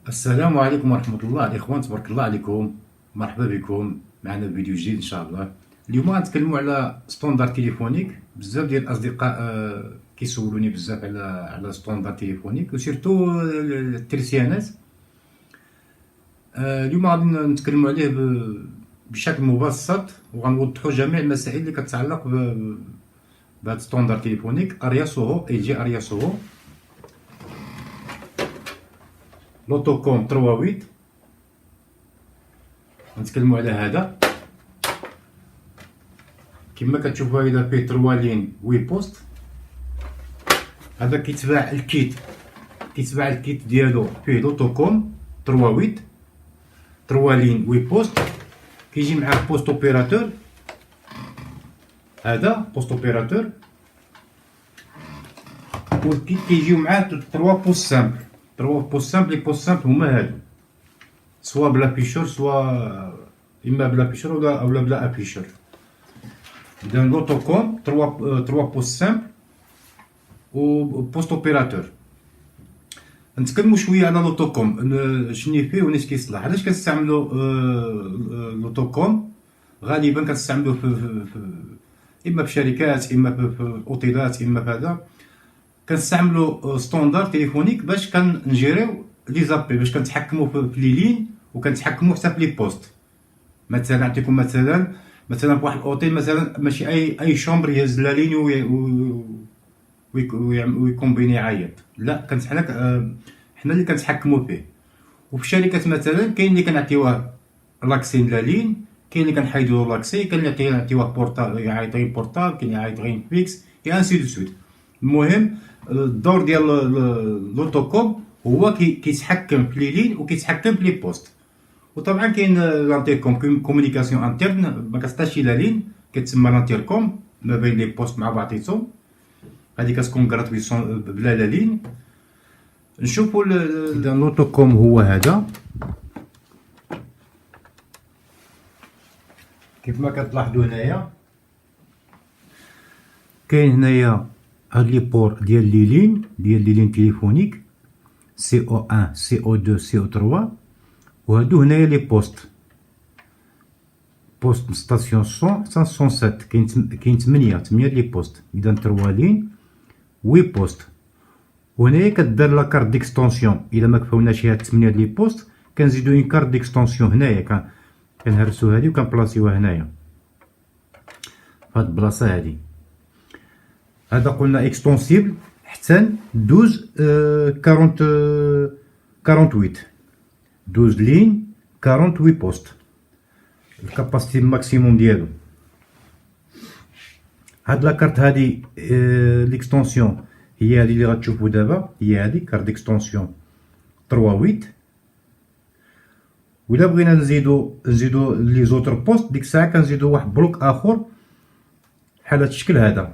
السلام عليكم ورحمة الله الإخوان، تبارك الله عليكم. مرحبا بكم معنا في فيديو جديد إن شاء الله. اليوم غنتكلموا على ستوندار تليفونيك. بزاف ديال الأصدقاء كيسولوني بزاف على ستوندار تليفونيك وسيرتو الترسيانات. اليوم غادي نتكلموا عليه بشكل مبسط وغنوضحوا جميع المسائل اللي كتعلق بهذا ستوندار تليفونيك اريا سوهو LG اريا سوهو لوتوكوم 38. نتكلموا على هذا. كما كتشوفوا هذا فيه 3 لين وي بوست. هذا كيتباع الكيت ديالو فيه لوتوكوم 38 3 لين وي بوست. كيجي معاه بوست اوبيراتور. هذا بوست اوبيراتور والكيت كيجيو معاه 3 بوست سامبل. 3 بوست سامبل. لي بوست سامبل هما هادو، سوا بلا بيشور سوا اما بلا بيشور ولا بلا ابيشور. اذا لوتوكوم 3 بوست سامبل و بوست اوبيراتور. نتكلموا شويه على لوتوكوم شنو فيه وناش كيصلح. علاش كنستعملوا لوتوكوم؟ غالبا كنستعملوه في اما في شركات اما في الاوتيلات اما في هذا. كنستعملوا ستوندار تليفونيك باش كنجيريو لي زابي، باش كنتحكموا في لي لين وكنتحكموا حتى في لي بوست. مثلا نعطيكم مثلا في واحد الاوتيل مثلا ماشي اي شومبر يهز لا لين ويكومبيني يعيط، لا حنا اللي كنتحكموا فيه. وفي الشركات مثلا كاين اللي كنعطيوه لاكسي لا لين، كاين اللي كنحيدوا لاكسي، كاين اللي كنعطيوه بورطابل يعيط بورطابل، كاين اللي يعيط غير فيكس اي انسي دو سويت. المهم الدور ديال لوتوكوم هو كيتحكم في لي لين وكيتحكم في لي بوست. وطبعا كاين لانتيركوم كومونيكاسيون انترن، ما كتعطيش لا لين كتسمى لانتيركوم ما بين لي بوست مع بعضيتهم. هذه كتكون غراتوي بلا لا لين. نشوفوا لوتوكوم هو هذا كيف ما كتلاحظوا هنايا. كاين هنايا هاد لي بور ديال لي لين تليفونيك CO1 CO2 CO3. وهادو هنايا لي بوست ستاسيون 100 حتى 107. كاين 8 لي بوست. اذا 3 لين وي بوست. وهنايا كدار لا كارت ديكستونسيون. الا ما كفاوناش هاد 8 لي بوست كنزيدو اون كارت ديكستونسيون هنايا. كنهرسو هادي وكنبلاصيوها هنايا فهاد البلاصه هادي. هذا قلنا اكستونسيبل حتى 12 48 لين 48 بوست. الكاباسيتي ماكسيموم ديالو. هاد لاكارت هادي ليكستونسيون هي هادي اللي غتشوفو دابا، هي هادي كارت ديكستونسيون 38. وإلا بغينا نزيدو لي زوتر بوست ديك الساعه كنزيدو واحد بلوك اخر بحال هاد الشكل هذا.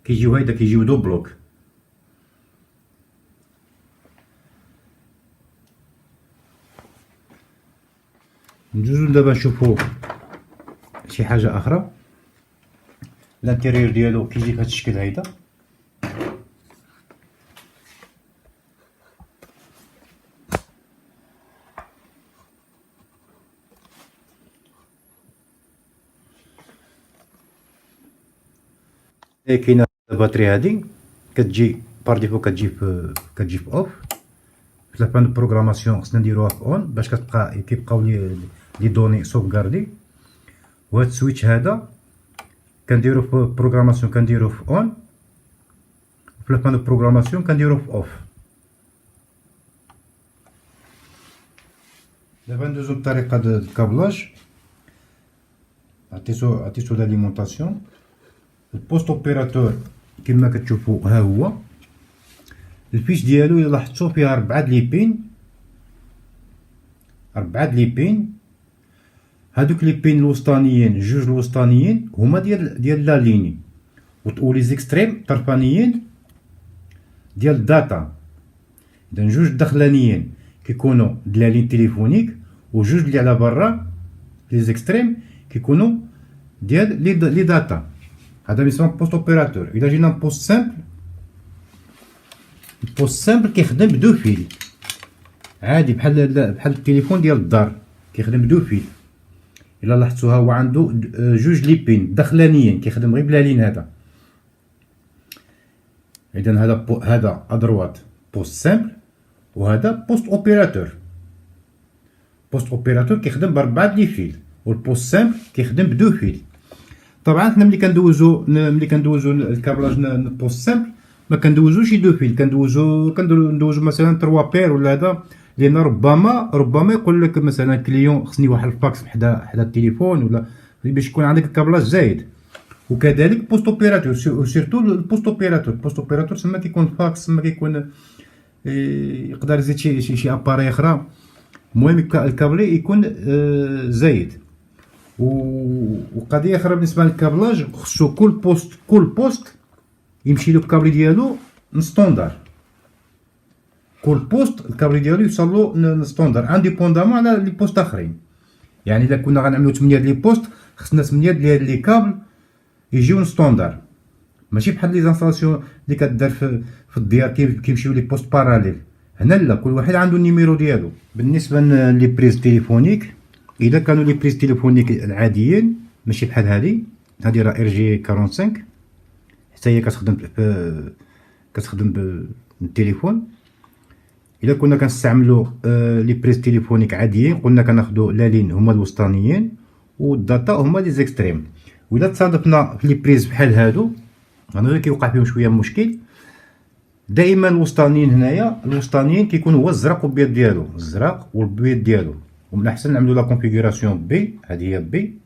كيجيو دو بلوك. ندوزو دابا نشوفو شي حاجه اخرى. الانتيريور ديالو كيجي بهاد الشكل هيدا. كاينه الباتري هادي كتجي بار ديفو كتجي في اوف. في لابان بروغراماسيون خصنا نديروها في اون باش كيبقاو لي دوني سوفغاردي. وهاد السويتش هذا كنديرو في بروغراماسيون كنديرو في اون، في لابان بروغراماسيون كنديرو في اوف. دابا ندوزو بطريقه الكابلاج. عطيتو لاليمونطاسيون. البوست اوبيراتور كما كتشوفوا ها هو. الفيش ديالو الا لاحظتوا فيها 4 لي بين. هادوك لي بين الوسطانيين، جوج الوسطانيين هما ديال لا ليني، ولي زيكستريم طرفانيين ديال الداتا. اذا جوج الدخلانيين كيكونوا د لا لين تليفونيك، وجوج اللي على برا لي زيكستريم كيكونوا ديال لي داتا. هذا يسمى بوست اوبيراتور. الا جينا بوست سامبل كيخدم بدو فيل. عادي بحال التليفون ديال الدار كيخدم بدو فيل. الا لاحظتوها هو عنده جوج لي بين داخلانيين كيخدم غير بلا لين هذا. اذا هذا ادروات بوست سامبل وهذا بوست اوبيراتور. بوست اوبيراتور كيخدم ب4 لي فيل والبوست سامبل كيخدم بدو فيل. طبعا حنا ملي كندوزو الكابلاج بوست سامبل ما كندوزوش دو فيل، كندوزو مثلا 3 بير ولا هذا، لان ربما يقول لك مثلا كليون خصني واحد الفاكس حدا التليفون ولا باش يكون عندك الكابلاج زايد. وكذلك بوست اوبيراتور سيرتو البوست اوبيراتور تما كيكون فاكس، تما كيكون يقدر يزيد شي اباري اخرى. المهم الكابلي يكون زايد. وقضيه اخرى بالنسبه للكابلاج، خصو كل بوست يمشي له الكابلي ديالو ستوندار. كل بوست الكابلي ديالو يوصل له ستوندار انديبوندامون على لي بوست اخرين. يعني الا كنا غنعملو 8 لي بوست خصنا 8 ديال لي كابل يجيو ستوندار، ماشي بحال لي زانستالاسيون اللي كدار في الديار كيمشيو لي بوست باراليل. هنا لا، كل واحد عنده النيميرو ديالو. بالنسبه لي بريز تليفونيك، اذا كانوا لي بريز تليفونيك العاديين ماشي بحال هذه راه ار جي 45 حتى هي كتخدم بالتليفون. الا كنا كنستعملوا لي بريز تليفونيك عاديين قلنا كناخذوا لا لين هما الوسطانيين والداتا هما لي زيكستريم. وإلا تصادفنا في لي بريز بحال هادو انا كيوقع فيهم شويه مشكل. دائما الوسطانيين هنايا، الوسطانيين كيكون هو الزرق والبيض ديالو، الزرق والبيض ديالو. ومن الاحسن نعملوا لا كونفيغوراسيون بي، هذه هي بي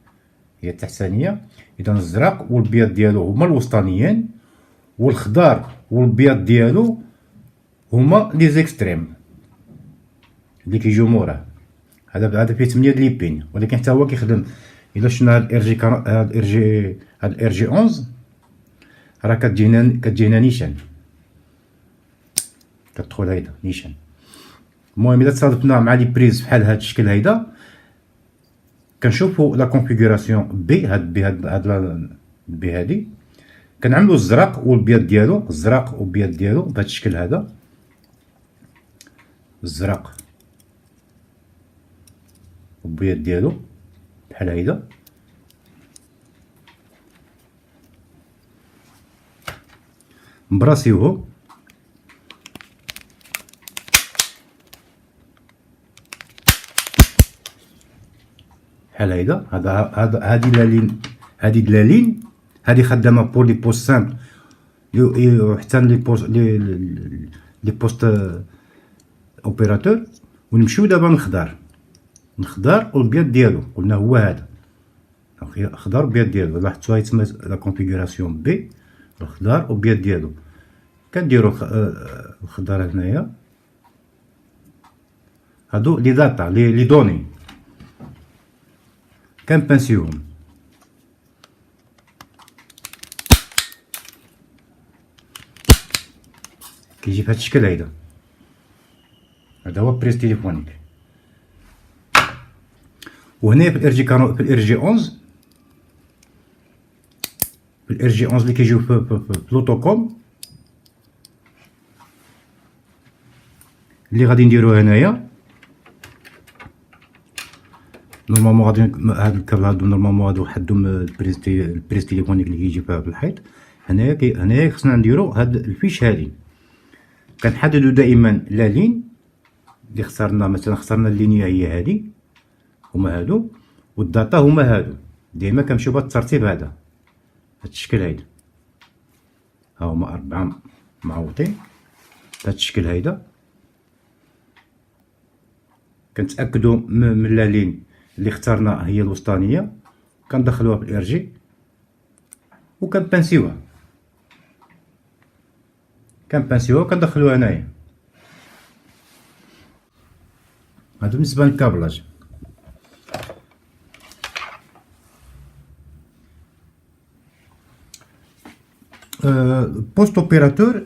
هي التحتانيه. اذا الزرق والبيض ديالو هما الوسطانيين، والخضار والبيض ديالو هما لي زيكستريم اللي كيجيو موراه. هذا فيه 8 لي بين، ولكن حتى هو كيخدم. الا شفنا هاد الار جي 11 راه كتجينا نيشان، كتدخل هيدا نيشان. المهم الا تصادفنا مع لي بريز بحال هاد الشكل هيدا كنشوفوا لا كونفيغوراسيون بي، هاد بي هادي كنعملوا الزرق والبيض ديالو، الزرق والبيض ديالو بهاد الشكل هذا، الزرق والبيض ديالو بحال هيدا. نبراسيوه بحال هيدا. هادي لا لين هادي خدامه بور لي بوست سامبل وحتى لي بوست اوبيراتور. ونمشيو دابا نخضر والبيض ديالو قلنا هو هذا، خضر بيض ديالو. لاحظتوها تما لا كونفيغوراسيون بي، الخضر والبيض ديالو. كنديرو الخضر هنايا، هادو لي داتا لي دوني كنبانسيوهم. كيجي بهاد الشكل هيدا. هذا هو بريز تليفونيك. وهنا في الار جي 11 اللي كيجيو في بلوتوكوم اللي غادي نديرو هنايا. نورمالمون غادي هاد الكابل هادو نورمالمون هادو حدهم البريز تليفونيك اللي كيجي في الحيط. هنايا خصنا نديرو هاد الفيش هادي. كنحددو دائما لا لين اللي اخترنا، مثلا اخترنا اللينيه هي هادي، هما هادو، والداتا هما هادو. ديما كنمشيو بهاد الترتيب هذا، هاد الشكل هيدا. ها هما 4 معوطين بهاد الشكل هيدا. كنتاكدوا من لا لين اللي اخترنا هي الوسطانيه، كندخلوها في الار جي وكنبانسيوها وكندخلوها هنايا. هذا بالنسبه للكابلاج. بوست اوبيراتور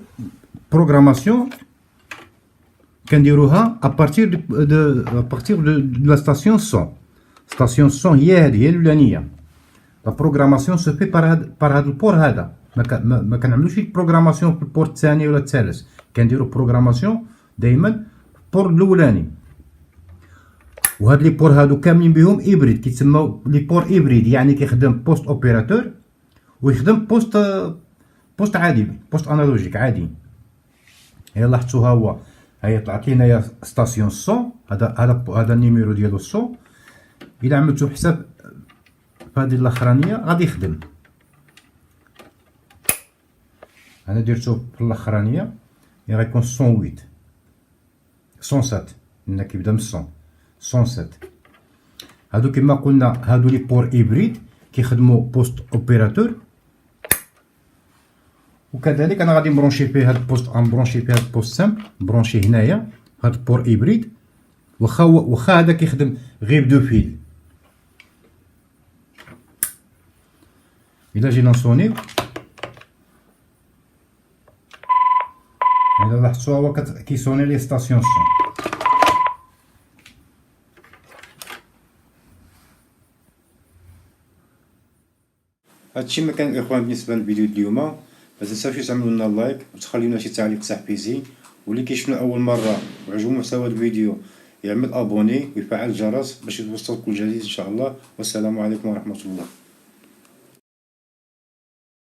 بروغراماسيون كنديروها ابارتير دو لا ستاسيون سون. هي الاولانيه. لا بروغراماسيون سو في بار هاد البور هذا. ما كنعملوش بروغراماسيون في البور الثاني ولا الثالث، كنديرو بروغراماسيون دائما بور الاولاني. وهاد لي بور هادو كاملين بهم ايبريد، كيتسماو لي بور ايبريد، يعني كيخدم بوست اوبيراتور ويخدم بوست عادي، بوست انالوجيك عادي. هي لاحظتو ها هو، هي طلعت لي هنايا ستاسيون سون، هذا النيميرو ديالو سون. الا عملتو حساب فهادي الاخرانيه غادي يخدم. انا درتو في الاخرانيه غيكون 108 107، لان كيبدا من 100 107. هادو كما قلنا هادو لي بور ايبريد كيخدمو بوست اوبيراتور، وكذلك انا غادي نبرونشي فيه هاد البوست، غنبرونشي فيه هاد البوست سامبل، نبرونشي هنايا هاد البور ايبريد. واخا هذا كيخدم غير بدو فيل. الا جينا نصونيو، الا لاحظتو هو كيصوني لي ستاسيون سون. هادشي ما كان الاخوان بالنسبه للفيديو اليوم. ما تنساوش تعملوا لنا لايك وتخليو لنا شي تعليق تحفيزي، واللي كيشوفنا اول مره وعجبو محتوى الفيديو يعمل ابوني ويفعل الجرس باش يوصل كل جديد ان شاء الله. والسلام عليكم ورحمه الله.